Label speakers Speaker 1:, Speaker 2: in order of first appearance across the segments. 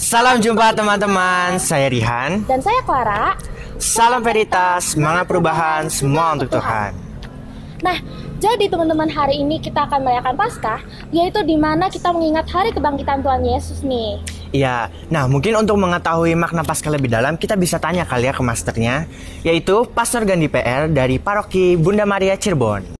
Speaker 1: Salam jumpa teman-teman, saya Rihan.
Speaker 2: Dan saya Clara.
Speaker 1: Salam Veritas, semangat perubahan, semua untuk Tuhan.
Speaker 2: Nah, jadi teman-teman, hari ini kita akan merayakan Paskah, yaitu di mana kita mengingat hari kebangkitan Tuhan Yesus nih.
Speaker 1: Iya, nah mungkin untuk mengetahui makna Paskah lebih dalam, kita bisa tanya kali ya ke masternya, yaitu Pastor Gandhi PR dari Paroki Bunda Maria Cirebon.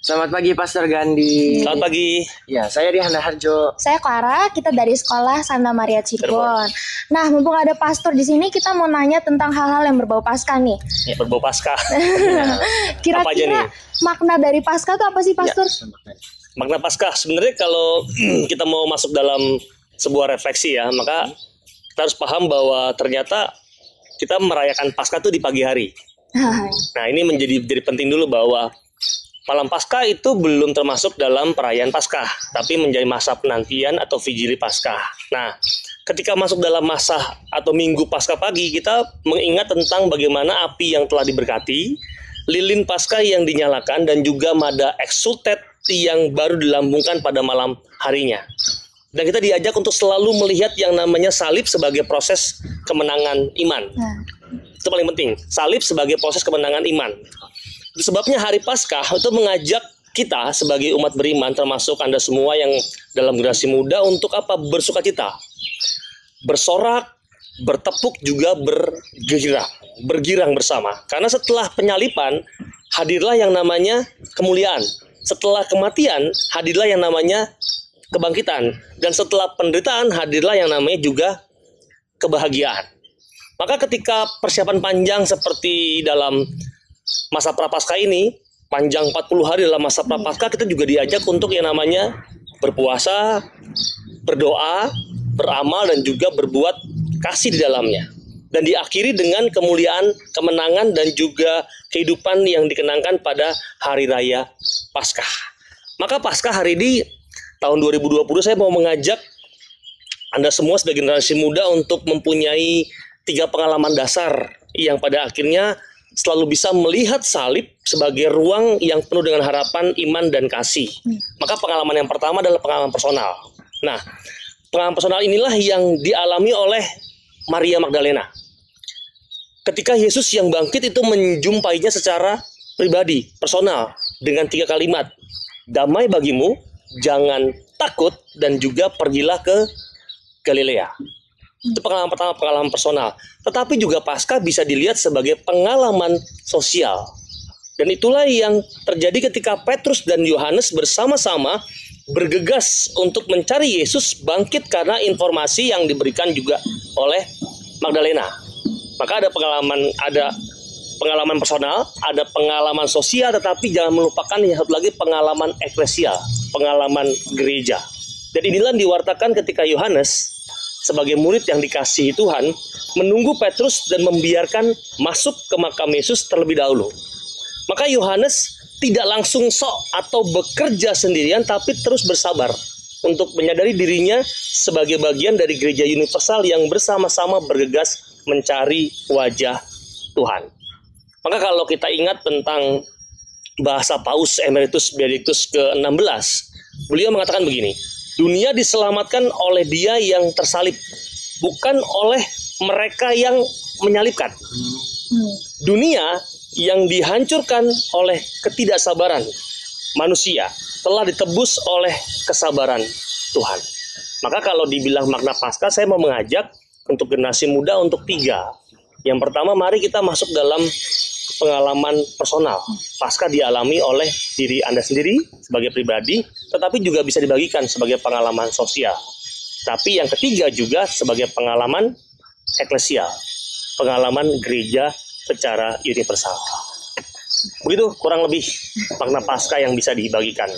Speaker 1: Selamat pagi Pastor Gandhi.
Speaker 3: Selamat pagi.
Speaker 1: Ya, saya Rihan Harjo.
Speaker 2: Saya Clara, kita dari sekolah Santa Maria Cirebon. Nah, mumpung ada pastor di sini, kita mau nanya tentang hal-hal yang berbau Paskah nih.
Speaker 3: Ya, berbau Paskah.
Speaker 2: Kira-kira makna dari Paskah itu apa sih, Pastor?
Speaker 3: Ya, makna Paskah sebenarnya kalau kita mau masuk dalam sebuah refleksi ya, maka kita harus paham bahwa ternyata kita merayakan Paskah itu di pagi hari. Nah, ini menjadi penting dulu bahwa malam Paskah itu belum termasuk dalam perayaan Paskah, tapi menjadi masa penantian atau vigili Paskah. Nah, ketika masuk dalam masa atau minggu Paskah pagi, kita mengingat tentang bagaimana api yang telah diberkati, lilin Paskah yang dinyalakan, dan juga mada exultet yang baru dilambungkan pada malam harinya. Dan kita diajak untuk selalu melihat yang namanya salib sebagai proses kemenangan iman. Itu paling penting, salib sebagai proses kemenangan iman. Sebabnya hari Paskah itu mengajak kita sebagai umat beriman, termasuk Anda semua yang dalam generasi muda, untuk apa? Bersukacita, bersorak, bertepuk, juga bergirang bersama. Karena setelah penyalipan hadirlah yang namanya kemuliaan. Setelah kematian hadirlah yang namanya kebangkitan. Dan setelah penderitaan hadirlah yang namanya juga kebahagiaan. Maka ketika persiapan panjang seperti dalam masa Prapaskah ini, panjang 40 hari dalam masa Prapaskah, kita juga diajak untuk yang namanya berpuasa, berdoa, beramal, dan juga berbuat kasih di dalamnya. Dan diakhiri dengan kemuliaan, kemenangan, dan juga kehidupan yang dikenangkan pada Hari Raya Paskah. Maka Paskah hari ini, tahun 2020, saya mau mengajak Anda semua sebagai generasi muda untuk mempunyai 3 pengalaman dasar yang pada akhirnya selalu bisa melihat salib sebagai ruang yang penuh dengan harapan, iman, dan kasih. Maka pengalaman yang pertama adalah pengalaman personal. Nah, pengalaman personal inilah yang dialami oleh Maria Magdalena. Ketika Yesus yang bangkit itu menjumpainya secara pribadi, personal, dengan 3 kalimat. Damai bagimu, jangan takut, dan juga pergilah ke Galilea. Itu pengalaman pertama, pengalaman personal. Tetapi juga Paskah bisa dilihat sebagai pengalaman sosial. Dan itulah yang terjadi ketika Petrus dan Yohanes bersama-sama bergegas untuk mencari Yesus bangkit karena informasi yang diberikan juga oleh Magdalena. Maka ada pengalaman personal, ada pengalaman sosial, tetapi jangan melupakan yang satu lagi, pengalaman eklesial, pengalaman gereja. Dan inilah yang diwartakan ketika Yohanes sebagai murid yang dikasihi Tuhan menunggu Petrus dan membiarkan masuk ke makam Yesus terlebih dahulu. Maka Yohanes tidak langsung sok atau bekerja sendirian, tapi terus bersabar untuk menyadari dirinya sebagai bagian dari gereja universal yang bersama-sama bergegas mencari wajah Tuhan. Maka kalau kita ingat tentang bahasa Paus Emeritus Benedictus ke-16, beliau mengatakan begini: dunia diselamatkan oleh Dia yang tersalib, bukan oleh mereka yang menyalibkan. Dunia yang dihancurkan oleh ketidaksabaran manusia telah ditebus oleh kesabaran Tuhan. Maka kalau dibilang makna Paskah, saya mau mengajak untuk generasi muda untuk 3. Yang pertama, mari kita masuk dalam pengalaman personal. Paskah dialami oleh diri Anda sendiri sebagai pribadi, tetapi juga bisa dibagikan sebagai pengalaman sosial. Tapi yang ketiga juga sebagai pengalaman eklesial, pengalaman gereja secara universal. Begitu kurang lebih makna Paskah yang bisa dibagikan.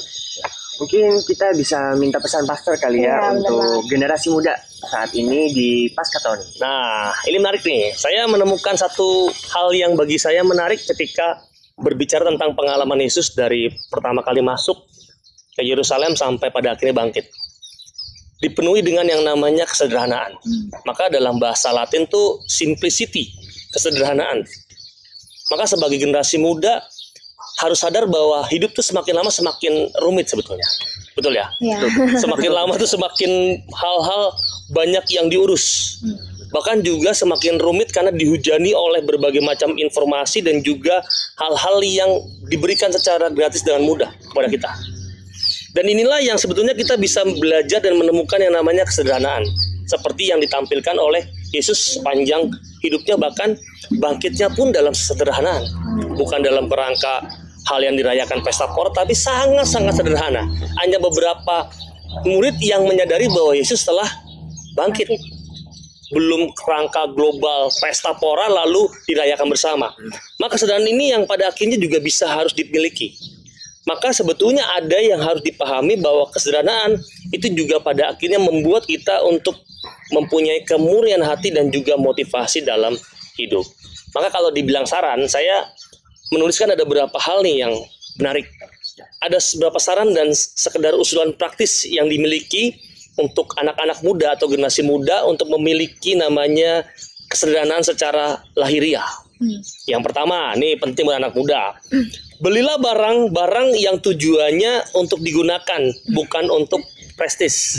Speaker 1: Mungkin kita bisa minta pesan pastor kali ya, untuk generasi muda saat ini di Paskah tahun ini.
Speaker 3: Nah, ini menarik nih. Saya menemukan satu hal yang bagi saya menarik ketika berbicara tentang pengalaman Yesus dari pertama kali masuk ke Yerusalem sampai pada akhirnya bangkit. dipenuhi dengan yang namanya kesederhanaan. Maka dalam bahasa Latin tuh simplicity, kesederhanaan. Maka sebagai generasi muda harus sadar bahwa hidup tuh semakin lama semakin rumit sebetulnya. Betul ya?
Speaker 2: Iya.
Speaker 3: Semakin lama tuh semakin hal-hal banyak yang diurus. Bahkan juga semakin rumit karena dihujani oleh berbagai macam informasi dan juga hal-hal yang diberikan secara gratis dengan mudah kepada kita. Dan inilah yang sebetulnya kita bisa belajar dan menemukan yang namanya kesederhanaan. Seperti yang ditampilkan oleh Yesus sepanjang hidupnya, bahkan bangkitnya pun dalam kesederhanaan. Bukan dalam kerangka hal yang dirayakan pesta pora, tapi sangat-sangat sederhana. Hanya beberapa murid yang menyadari bahwa Yesus telah bangkit. Belum kerangka global pesta pora lalu dirayakan bersama. Maka kesederhanaan ini yang pada akhirnya juga bisa harus dimiliki. Maka sebetulnya ada yang harus dipahami bahwa kesederhanaan itu juga pada akhirnya membuat kita untuk mempunyai kemurnian hati dan juga motivasi dalam hidup. Maka kalau dibilang saran, saya menuliskan ada beberapa hal nih yang menarik. Ada beberapa saran dan sekedar usulan praktis yang dimiliki untuk anak-anak muda atau generasi muda untuk memiliki namanya kesederhanaan secara lahiriah. Yang pertama, ini penting buat anak muda. Belilah barang-barang yang tujuannya untuk digunakan, bukan untuk prestis.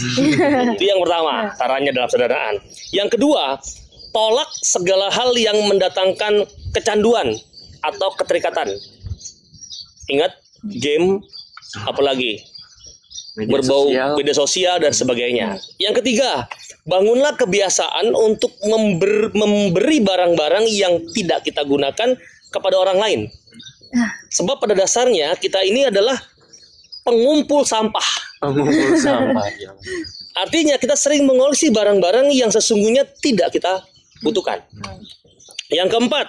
Speaker 3: Itu yang pertama, caranya dalam kesederhanaan. Yang kedua, tolak segala hal yang mendatangkan kecanduan atau keterikatan. Ingat, game, apalagi berbau media sosial dan sebagainya. Yang ketiga, bangunlah kebiasaan untuk memberi barang-barang yang tidak kita gunakan kepada orang lain. Sebab pada dasarnya kita ini adalah pengumpul sampah.
Speaker 1: Pengumpul sampah.
Speaker 3: Artinya kita sering mengoleksi barang-barang yang sesungguhnya tidak kita butuhkan. Yang keempat,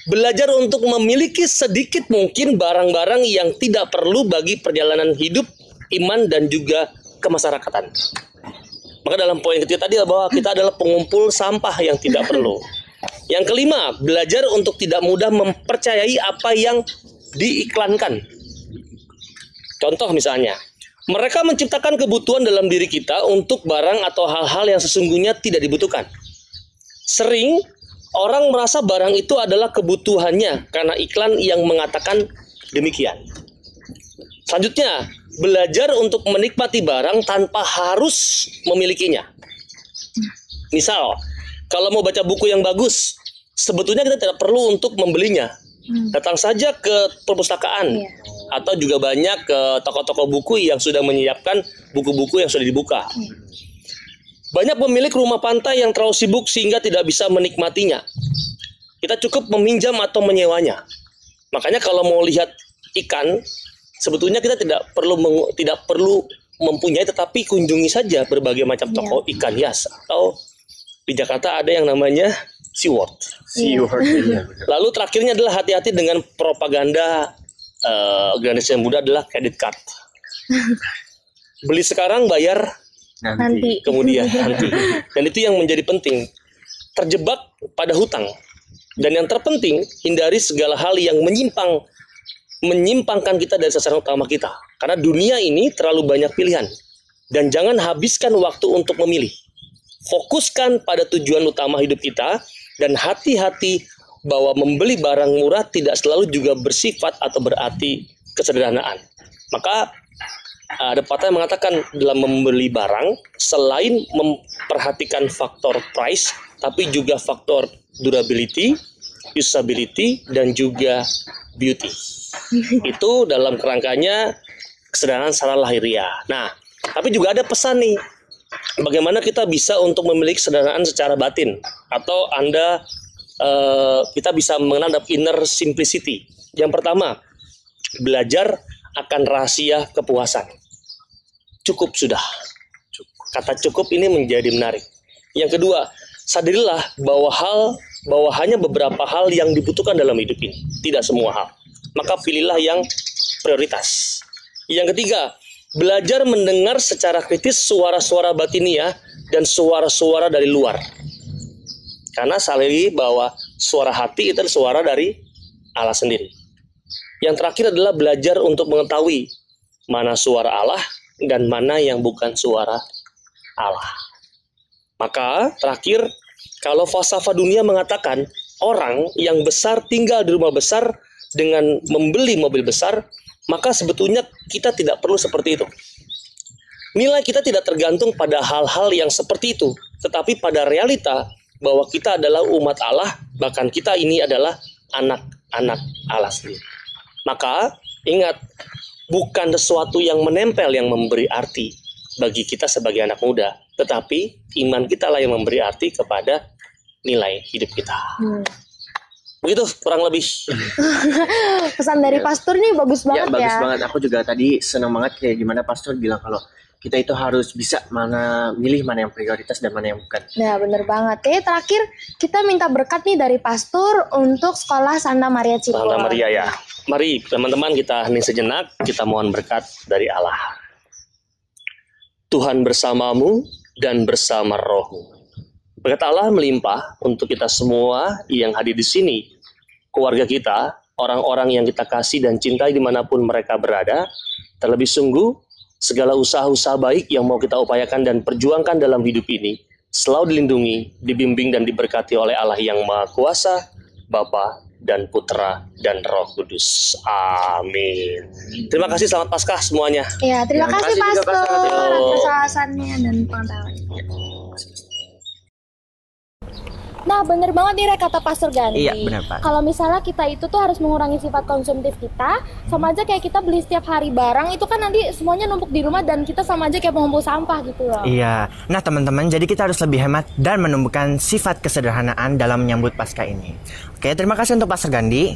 Speaker 3: belajar untuk memiliki sedikit mungkin barang-barang yang tidak perlu bagi perjalanan hidup, iman, dan juga kemasyarakatan. Maka dalam poin ketiga tadi bahwa kita adalah pengumpul sampah yang tidak perlu. Yang kelima, belajar untuk tidak mudah mempercayai apa yang diiklankan. Contoh misalnya, mereka menciptakan kebutuhan dalam diri kita untuk barang atau hal-hal yang sesungguhnya tidak dibutuhkan. Sering orang merasa barang itu adalah kebutuhannya karena iklan yang mengatakan demikian. Selanjutnya, belajar untuk menikmati barang tanpa harus memilikinya. Misal, kalau mau baca buku yang bagus, sebetulnya kita tidak perlu untuk membelinya. Datang saja ke perpustakaan atau juga banyak ke toko-toko buku yang sudah menyiapkan buku-buku yang sudah dibuka. Banyak pemilik rumah pantai yang terlalu sibuk sehingga tidak bisa menikmatinya. Kita cukup meminjam atau menyewanya. Makanya kalau mau lihat ikan, sebetulnya kita tidak perlu mempunyai, tetapi kunjungi saja berbagai macam toko ikan hias. Atau di Jakarta ada yang namanya SeaWorld. Lalu terakhirnya adalah hati-hati dengan propaganda generasi muda adalah credit card. Beli sekarang, bayar
Speaker 2: Nanti.
Speaker 3: kemudian nanti. Dan itu yang menjadi penting. Terjebak pada hutang. Dan yang terpenting, hindari segala hal yang menyimpangkan kita dari sasaran utama kita. Karena dunia ini terlalu banyak pilihan. Dan jangan habiskan waktu untuk memilih. Fokuskan pada tujuan utama hidup kita. Dan hati-hati bahwa membeli barang murah tidak selalu juga bersifat atau berarti kesederhanaan. Maka ada patah yang mengatakan dalam membeli barang, selain memperhatikan faktor price, tapi juga faktor durability, usability, dan juga beauty. Itu dalam kerangkanya kesederhanaan secara lahiriah. Nah, tapi juga ada pesan nih, bagaimana kita bisa untuk memiliki kesederhanaan secara batin, atau kita bisa mengenal inner simplicity. Yang pertama, belajar akan rahasia kepuasan. Cukup sudah. Kata cukup ini menjadi menarik. Yang kedua, sadarilah bahwa hanya beberapa hal yang dibutuhkan dalam hidup ini, tidak semua hal. Maka pilihlah yang prioritas. Yang ketiga, belajar mendengar secara kritis suara-suara batiniah dan suara-suara dari luar. Karena sadari bahwa suara hati itu adalah suara dari Allah sendiri. Yang terakhir adalah belajar untuk mengetahui mana suara Allah dan mana yang bukan suara Allah. Maka terakhir, kalau falsafah dunia mengatakan orang yang besar tinggal di rumah besar dengan membeli mobil besar, maka sebetulnya kita tidak perlu seperti itu. Nilai kita tidak tergantung pada hal-hal yang seperti itu, tetapi pada realita bahwa kita adalah umat Allah, bahkan kita ini adalah anak-anak Allah sendiri. Maka ingat, bukan sesuatu yang menempel yang memberi arti bagi kita sebagai anak muda, tetapi iman kita lah yang memberi arti kepada nilai hidup kita. Begitu kurang lebih.
Speaker 2: Pesan dari pastor nih bagus
Speaker 1: Ya,
Speaker 2: banget ya.
Speaker 1: bagus banget. Aku juga tadi senang banget kayak gimana pastor bilang kalau kita itu harus bisa milih mana yang prioritas dan mana yang bukan.
Speaker 2: Nah, bener banget. Terakhir kita minta berkat nih dari pastor untuk sekolah Santa Maria Cirebon.
Speaker 3: Santa Maria ya. Mari teman-teman kita hening sejenak, kita mohon berkat dari Allah. Tuhan bersamamu dan bersama rohmu. Berkat Allah melimpah untuk kita semua yang hadir di sini, keluarga kita, orang-orang yang kita kasih dan cintai dimanapun mereka berada. Terlebih sungguh, segala usaha-usaha baik yang mau kita upayakan dan perjuangkan dalam hidup ini selalu dilindungi, dibimbing dan diberkati oleh Allah yang Maha Kuasa, Bapa dan Putra dan Roh Kudus. Amin. Terima kasih, selamat Paskah semuanya.
Speaker 2: Ya, terima
Speaker 1: Terima
Speaker 2: kasih
Speaker 1: kasih juga,
Speaker 2: pastor
Speaker 1: Pastor.
Speaker 2: atas ulasannya dan pengetahuannya. Nah, bener banget nih Rek, kata Pastor Gandhi.
Speaker 1: Iya, benar, Pak.
Speaker 2: Kalau misalnya kita itu tuh harus mengurangi sifat konsumtif kita, sama aja kayak kita beli setiap hari barang, itu kan nanti semuanya numpuk di rumah dan kita sama aja kayak pengumpul sampah gitu loh.
Speaker 1: Iya. Nah, teman-teman, jadi kita harus lebih hemat dan menumbuhkan sifat kesederhanaan dalam menyambut Paskah ini. Oke, terima kasih untuk Pastor Gandhi.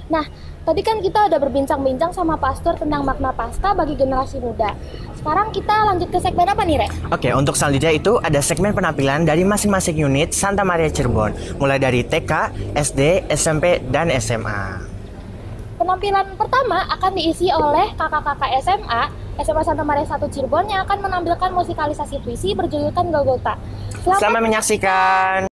Speaker 2: Nah, tadi kan kita udah berbincang-bincang sama Pastor tentang makna Paskah bagi generasi muda. Sekarang kita lanjut ke segmen apa nih, Rek?
Speaker 1: Oke, untuk selanjutnya itu ada segmen penampilan dari masing-masing unit Santa Maria Cirebon, mulai dari TK, SD, SMP, dan SMA.
Speaker 2: Penampilan pertama akan diisi oleh kakak-kakak SMA Santa Maria 1 Cirebon yang akan menampilkan musikalisasi puisi berjudulkan Golgota.
Speaker 1: Selamat menyaksikan.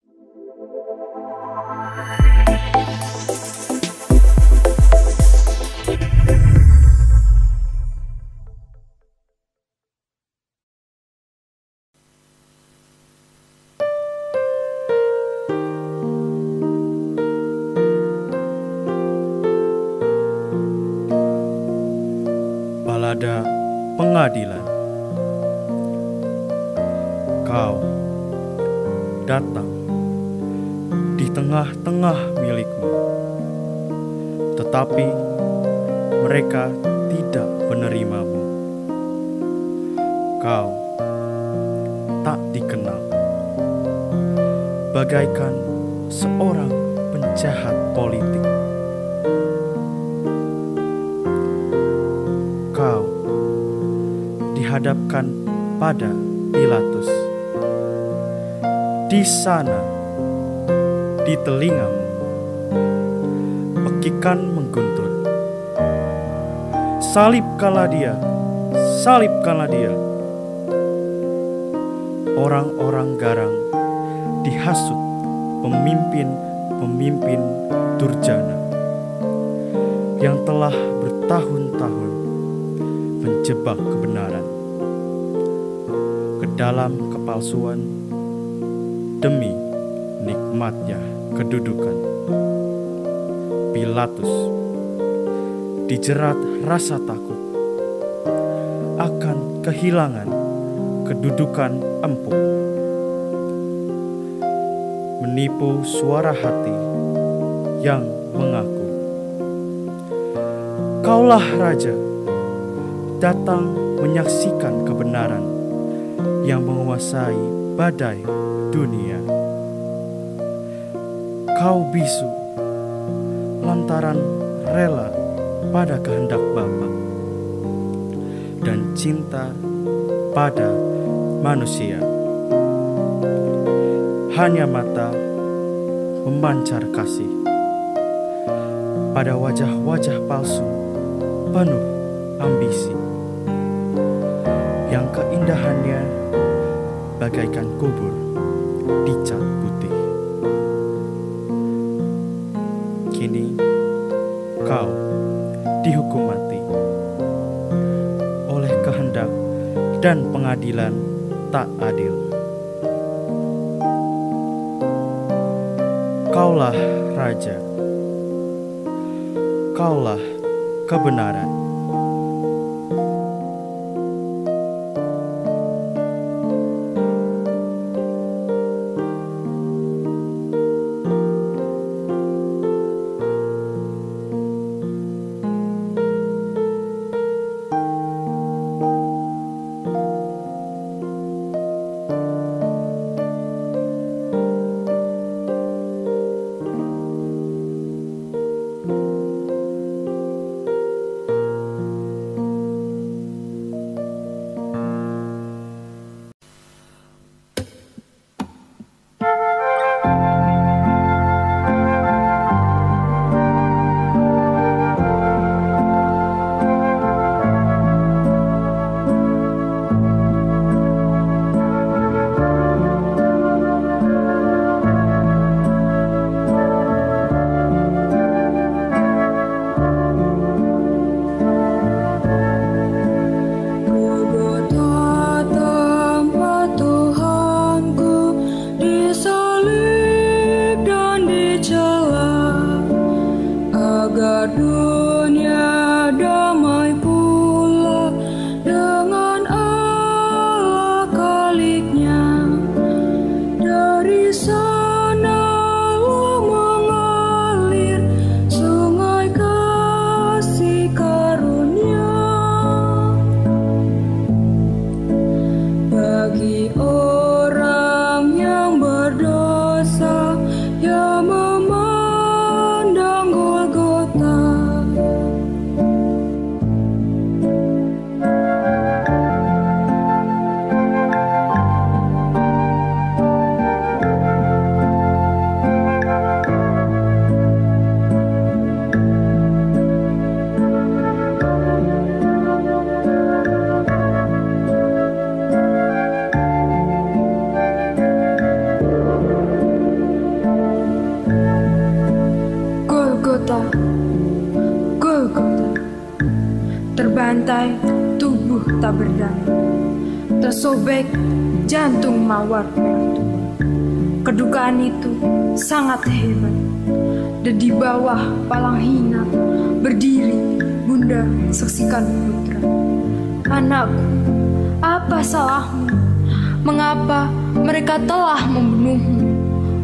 Speaker 4: Balada Pengadilan. Kau datang di tengah-tengah milikmu, tetapi mereka tidak menerimamu. Kau tak dikenal, bagaikan seorang penjahat politik. Kau dihadapkan pada Pilatus. Di sana, di telingamu, pekikan mengguntur. Salibkanlah dia, salibkanlah dia. Orang-orang garang dihasut pemimpin-pemimpin durjana yang telah bertahun-tahun menjebak kebenaran ke dalam kepalsuan demi nikmatnya kedudukan. Pilatus dijerat rasa takut akan kehilangan kedudukan empuk, menipu suara hati yang mengaku, "Kaulah raja," datang menyaksikan kebenaran yang menguasai badai dunia. Kau bisu lantaran rela pada kehendak Bapa dan cinta pada manusia. Hanya mata memancar kasih pada wajah-wajah palsu penuh ambisi yang keindahannya bagaikan kubur dicat putih. Kini kau dihukum mati oleh kehendak dan pengadilan tak adil. Kaulah Raja, Kaulah kebenaran.
Speaker 5: Golgota, terbantai, tubuh tak berdaya, tersobek, jantung mawar merah tua. Kedukaan itu sangat hebat, dan di bawah palang hina berdiri Bunda saksikan putra. Anakku, apa salahmu? Mengapa mereka telah membunuhmu?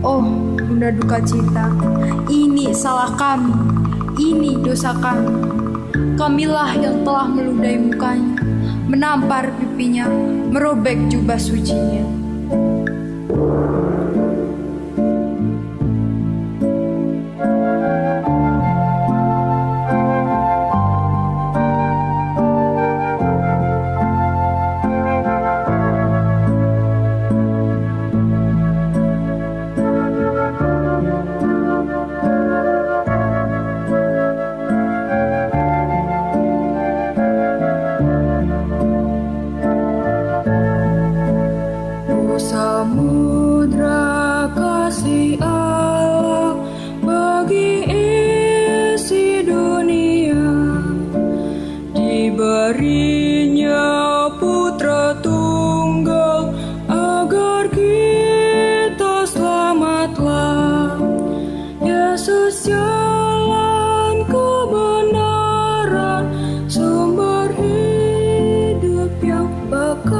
Speaker 5: Oh, Bunda duka cita, ini salah kami, ini dosa kami. Kamilah yang telah meludahi mukanya, menampar pipinya, merobek jubah sucinya. Samudra kasih Allah bagi isi dunia, diberinya putra tunggal agar kita selamatlah. Yesus jalan kebenaran, sumber hidup yang bakal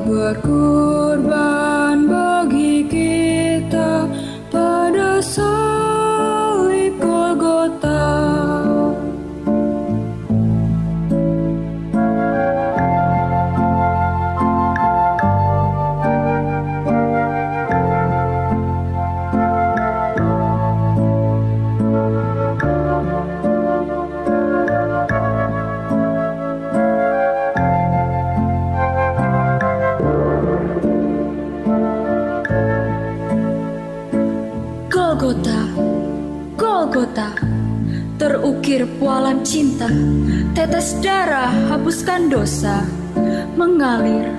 Speaker 5: berkorban bagi kita pada salib Golgota. Golgota, Golgota, terukir pualan cinta, tetes darah hapuskan dosa, mengalir,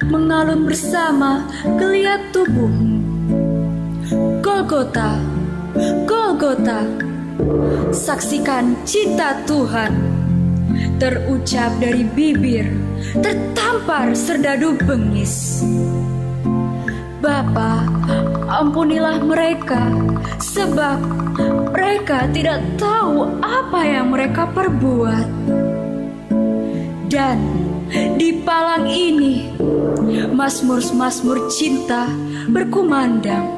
Speaker 5: mengalun bersama geliat tubuhmu. Golgota, Golgota, saksikan cinta Tuhan. terucap dari bibir, tertampar serdadu bengis. Bapa, ampunilah mereka, sebab mereka tidak tahu apa yang mereka perbuat. Dan di palang ini, mazmur-mazmur cinta berkumandang.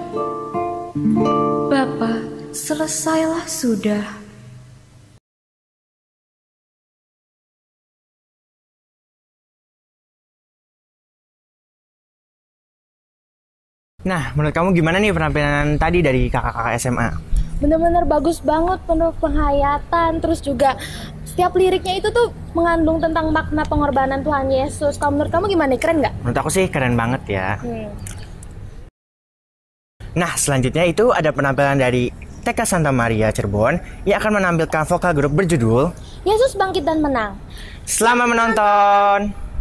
Speaker 5: Bapa, selesailah sudah.
Speaker 1: Nah, menurut kamu gimana nih penampilan tadi dari kakak-kakak SMA?
Speaker 2: Bener-bener bagus banget, penuh penghayatan. Terus juga setiap liriknya itu tuh mengandung tentang makna pengorbanan Tuhan Yesus. Kalau menurut kamu gimana? Keren nggak?
Speaker 1: Menurut aku sih keren banget ya. Nah, selanjutnya itu ada penampilan dari TK Santa Maria Cirebon yang akan menampilkan vokal grup berjudul
Speaker 2: Yesus bangkit dan menang.
Speaker 1: Selamat menonton!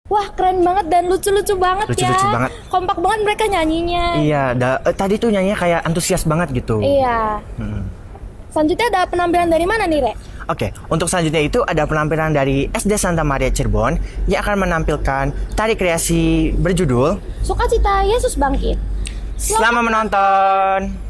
Speaker 2: Wah, keren banget dan lucu-lucu banget ya.
Speaker 1: Lucu-lucu banget.
Speaker 2: Kompak banget mereka nyanyinya.
Speaker 1: Iya, tadi tuh nyanyinya kayak antusias banget gitu.
Speaker 2: Iya. Selanjutnya ada penampilan dari mana nih, Re?
Speaker 1: Oke, untuk selanjutnya itu ada penampilan dari SD Santa Maria Cirebon yang akan menampilkan tari kreasi berjudul
Speaker 2: Sukacita Yesus Bangkit.
Speaker 1: Selamat menonton!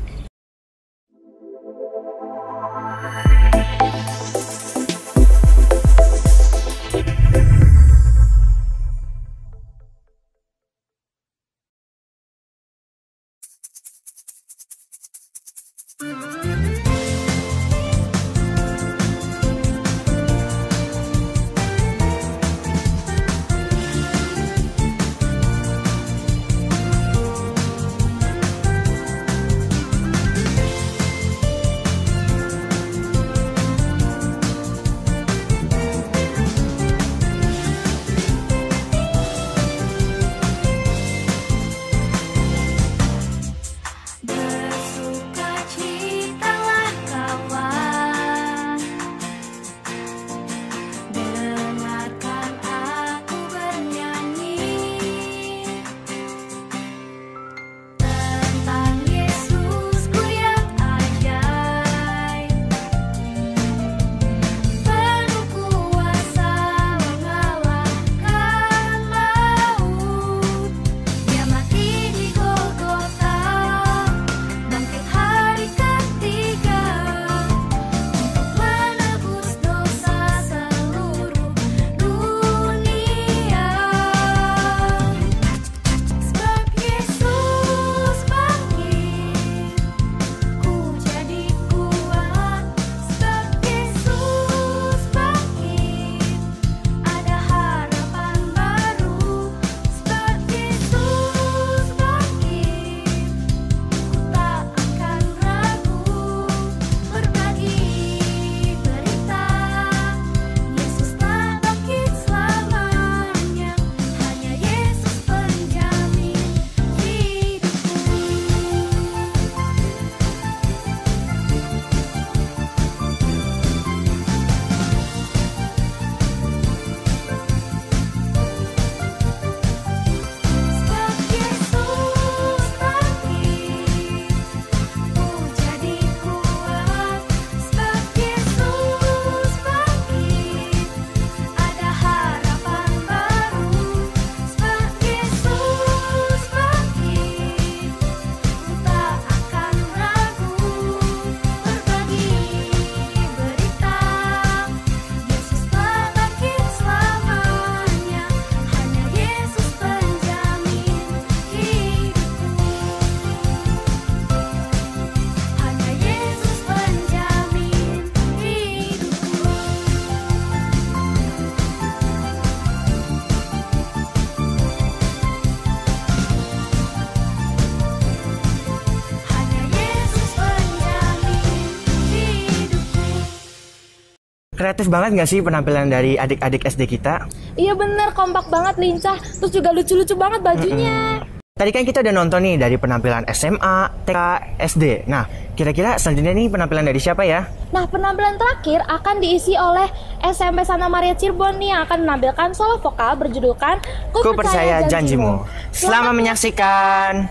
Speaker 1: Kreatif banget gak sih penampilan dari adik-adik SD kita?
Speaker 2: Iya bener, kompak banget, lincah. Terus juga lucu-lucu banget bajunya.
Speaker 1: Tadi kan kita udah nonton nih dari penampilan SMA, TK, SD. Nah, kira-kira selanjutnya nih penampilan dari siapa ya?
Speaker 2: Nah, penampilan terakhir akan diisi oleh SMP Santa Maria Cirebon nih yang akan menampilkan solo vokal berjudulkan
Speaker 1: Ku Percaya Janjimu. Selamat menyaksikan.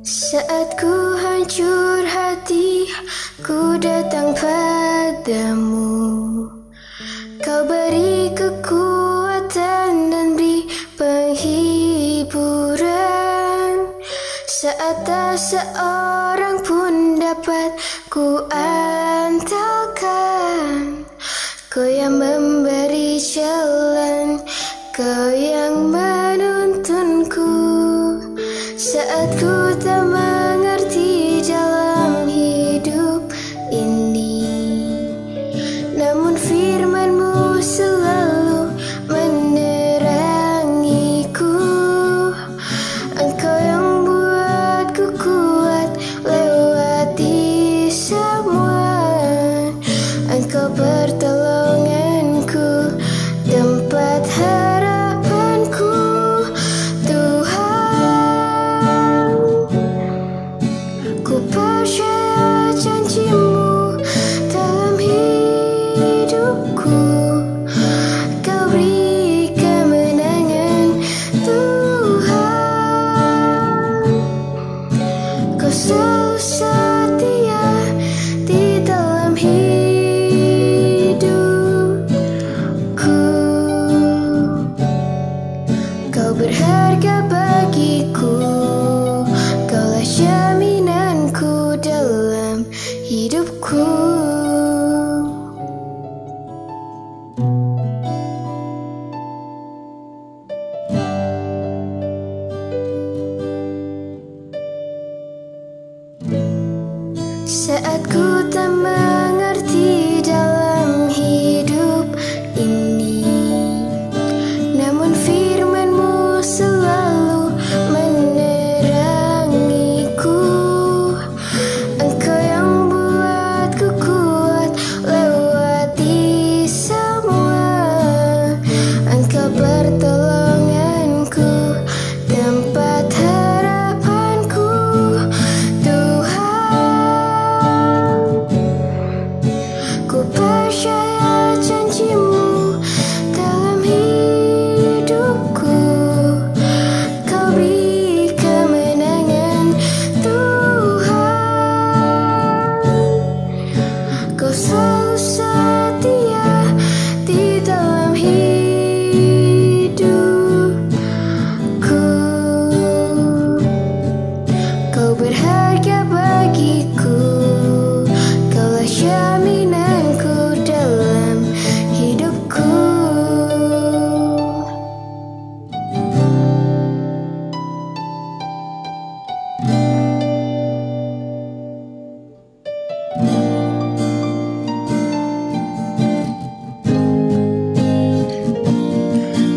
Speaker 6: Saat ku hancur hati, ku datang padamu. Kau beri kekuatan dan beri penghiburan. Saat tak seorang pun dapat ku andalkan, Kau yang memberi jalan, Kau yang menuntunku. Saat ku tak mengerti dalam hidup ini, namun firman-Mu selalu menerangiku. Engkau yang buatku kuat lewati semua. Engkau pertolonganku, tempat harapanku. Ku percaya janji-Mu dalam hidupku. Kau beri kemenangan, Tuhan. Kau selalu setia di dalam hidupku. Kau berharga bagiku. Kaulah jaminanku dalam hidupku. Saat ku tak mengerti dalam hidup ini, namun firman-Mu selalu menerangiku. Engkau yang buatku kuat lewati semua. Engkau pertolonganku, tempat harapanku, Tuhan. Ku percaya janji-Mu dalam hidupku. Kau beri kemenangan, Tuhan. Kau selalu setia di dalam hidupku. Kau berharga bagiku. Kaulah jaminanku dalam hidupku.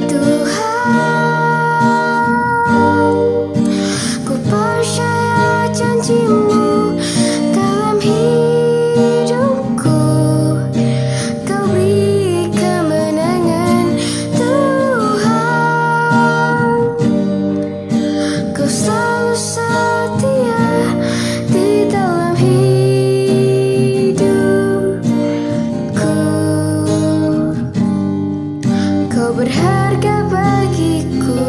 Speaker 6: Tuhan, ku percaya janji-Mu dalam hidupku. Kau beri kemenangan, Tuhan. Kau selalu setia di dalam hidupku. Kau berharga bagiku.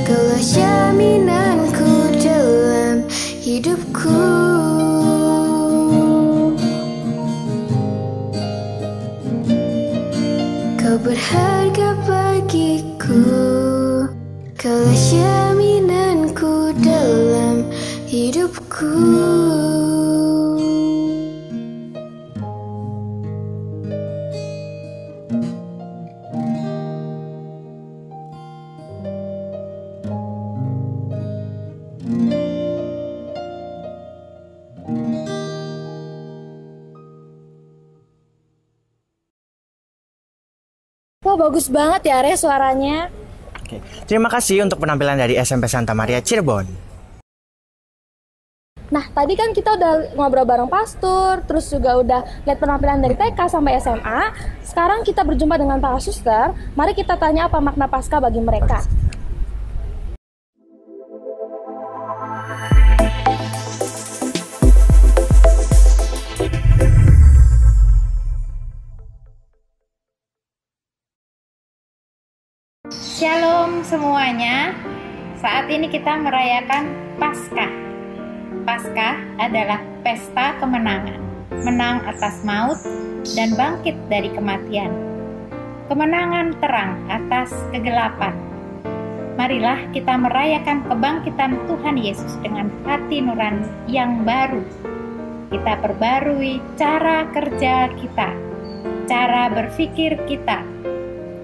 Speaker 6: Kaulah jaminanku dalam hidupku. Kau berharga bagiku. Kaulah jaminanku dalam hidupku.
Speaker 2: bagus banget ya Re suaranya.
Speaker 1: Oke. Terima kasih untuk penampilan dari SMP Santa Maria Cirebon.
Speaker 2: Nah, tadi kan kita udah ngobrol bareng pastor, terus juga udah lihat penampilan dari TK sampai SMA. Sekarang kita berjumpa dengan para suster. Mari kita tanya apa makna Paskah bagi mereka.
Speaker 7: Shalom semuanya. Saat ini kita merayakan Paskah. Paskah adalah pesta kemenangan, menang atas maut dan bangkit dari kematian. Kemenangan terang atas kegelapan. Marilah kita merayakan kebangkitan Tuhan Yesus dengan hati nurani yang baru. Kita perbarui cara kerja kita, cara berpikir kita,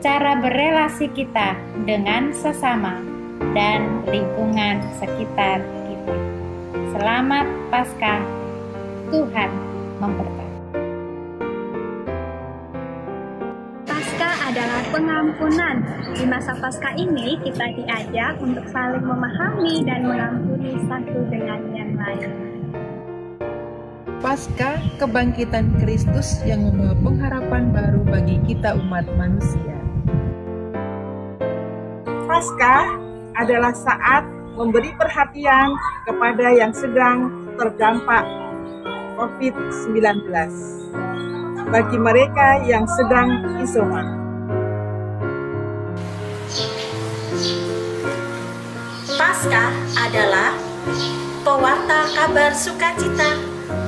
Speaker 7: cara berelasi kita dengan sesama dan lingkungan sekitar kita. Selamat Paskah, Tuhan memberkati.
Speaker 8: Paskah adalah pengampunan. Di masa Paskah ini kita diajak untuk saling memahami dan mengampuni satu dengan yang lain.
Speaker 9: Paskah kebangkitan Kristus yang membawa pengharapan baru bagi kita umat manusia.
Speaker 10: Paskah adalah saat memberi perhatian kepada yang sedang terdampak COVID-19 bagi mereka yang sedang isoman.
Speaker 11: Paskah adalah pewarta kabar sukacita.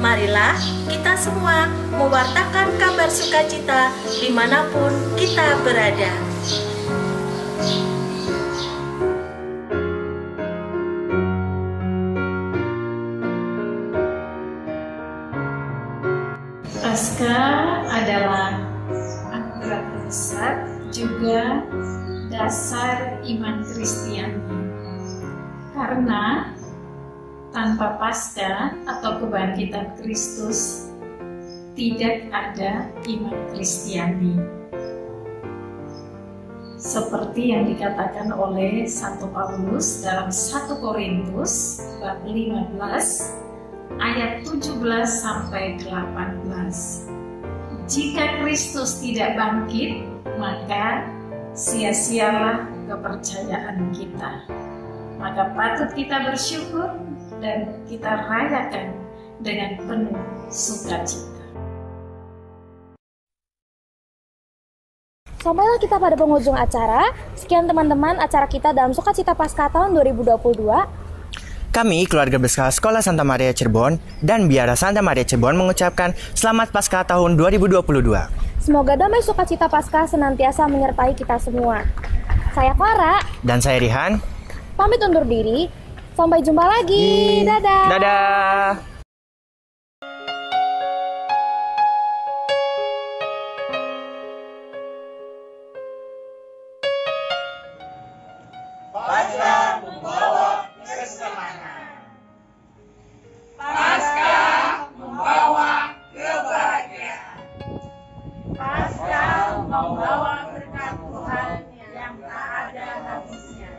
Speaker 11: Marilah kita semua mewartakan kabar sukacita dimanapun kita berada.
Speaker 12: Paskah adalah anugerah terbesar, juga dasar iman Kristiani. Karena tanpa Paskah atau kebangkitan Kristus, tidak ada iman Kristiani. Seperti yang dikatakan oleh Santo Paulus dalam 1 Korintus bab 15 ayat 17 sampai 18. Jika Kristus tidak bangkit, maka sia-sialah kepercayaan kita. Maka patut kita bersyukur dan kita rayakan dengan penuh sukacita.
Speaker 2: Sampailah kita pada penghujung acara. Sekian teman-teman acara kita dalam Sukacita Paskah tahun 2022.
Speaker 1: Kami, keluarga besar Sekolah Santa Maria Cirebon dan Biara Santa Maria Cirebon mengucapkan Selamat Paskah tahun 2022.
Speaker 2: Semoga damai sukacita Paskah senantiasa menyertai kita semua. Saya Clara.
Speaker 1: Dan saya Rihan.
Speaker 2: Pamit undur diri. Sampai jumpa lagi. Dadah.
Speaker 1: Dadah.
Speaker 13: Paskah membawa kesenangan. Paskah membawa kebahagiaan. Paskah membawa berkat Tuhan yang tak ada habisnya.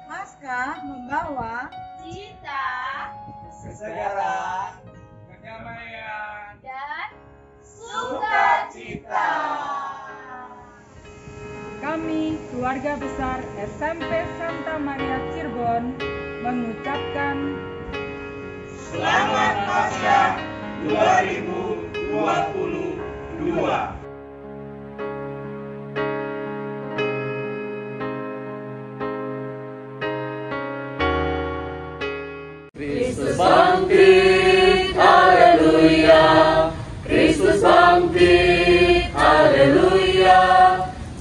Speaker 10: Paskah membawa
Speaker 13: Cita, kesejahteraan, kedamaian, dan sukacita.
Speaker 14: Kami, keluarga besar SMP Santa Maria Cirebon, mengucapkan
Speaker 13: Selamat Paskah 2022.
Speaker 15: Kristus bangkit, haleluya. Kristus bangkit, haleluya.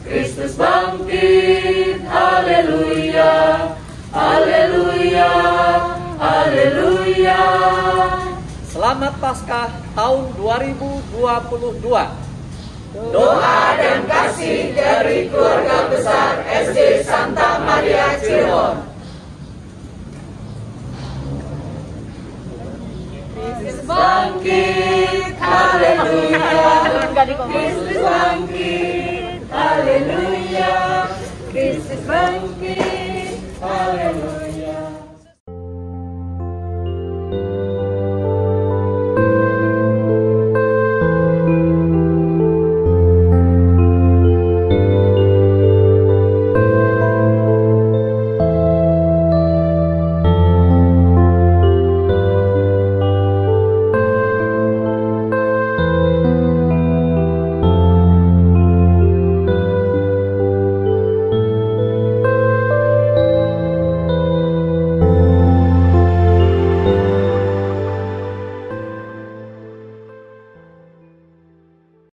Speaker 15: Kristus bangkit, haleluya. Haleluya, haleluya.
Speaker 16: Selamat Paskah tahun 2022.
Speaker 13: Doa dan kasih dari keluarga besar SD Santa Maria Cirebon.
Speaker 15: Kristus bangkit, haleluya. Kristus bangkit, haleluya, Kristus bangkit, haleluya.